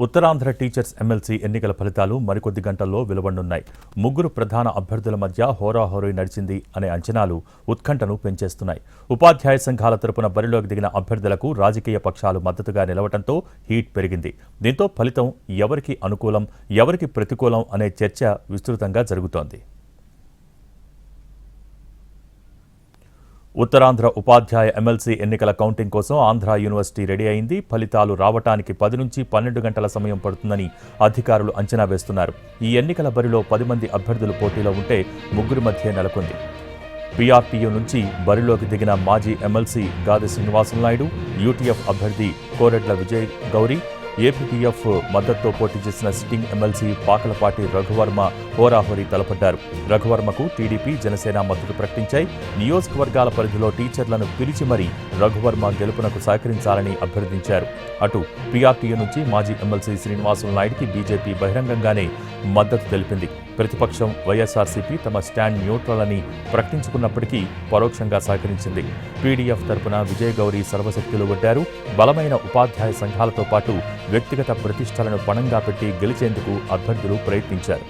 Uttarandhra teachers MLC ఎన్నికల ఫలితాలు మరికొద్ది గంటల్లో వెలువడనున్నాయి. ముగ్గురు ప్రధాన అభ్యర్థుల మధ్య హోరాహోరీ నడిచింది అనే అంచనాలు ఉత్కంఠను పెంచేస్తున్నాయి. ఉపాధ్యాయ సంఘాల తరపున బరిలోకి దిగిన అభ్యర్థులకు రాజకీయ పక్షాలు మద్దతుగా నిలవడంతో హీట్ పెరిగింది. దీంతో ఫలితం ఎవరికి అనుకూలం, ఎవరికి ప్రతికూలం అనే చర్చ విస్తృతంగా జరుగుతోంది. ఉత్తరాంధ్ర ఉపాధ్యాయ ఎమ్మెల్సీ ఎన్నికల కౌంటింగ్ కోసం ఆంధ్ర యూనివర్సిటీ రెడీ అయింది. ఫలితాలు రావటానికి 10 నుంచి 12 గంటల సమయం పడుతుందని అధికారులు అంచనా వేస్తున్నారు. ఈ ఎన్నికల బరిలో 10 మంది అభ్యర్థులు పోటీలో ఉంటే ముగ్గురి మధ్య నెలకొంది. పీఆర్టీయూ నుంచి బరిలోకి దిగిన మాజీ ఎమ్మెల్సీ గాది శ్రీనివాసులు, యూటీఎఫ్ అభ్యర్థి కోరెడ్ల విజయ్ గౌరీ, ఏపీటీఎఫ్ మద్దతుతో పోటీ చేసిన సిట్టింగ్ ఎమ్మెల్సీ పాకలపాటి రఘువర్మ హోరాహోరీ తలపడ్డారు. రఘువర్మకు టీడీపీ, జనసేన మద్దతు ప్రకటించాయి. నియోజకవర్గాల పరిధిలో టీచర్లను పిలిచి మరీ రఘువర్మ గెలుపునకు సహకరించాలని అభ్యర్థించారు. అటు పీఆర్టీయూ నుంచి మాజీ ఎమ్మెల్సీ శ్రీనివాసులుకి బీజేపీ బహిరంగంగానే మద్దతు తెలిపింది. ప్రతిపక్షం వైఎస్ఆర్సీపీ తమ స్టాండ్ న్యూట్రల్ అని ప్రకటించుకున్నప్పటికీ పరోక్షంగా సహకరించింది. పీడీఎఫ్ తరపున విజయ్ గౌరీ సర్వశక్తులు ఒడ్డారు. బలమైన ఉపాధ్యాయ సంఘాలతో పాటు వ్యక్తిగత ప్రతిష్టలను పణంగా పెట్టి గెలిచేందుకు అభ్యర్థులు ప్రయత్నించారు.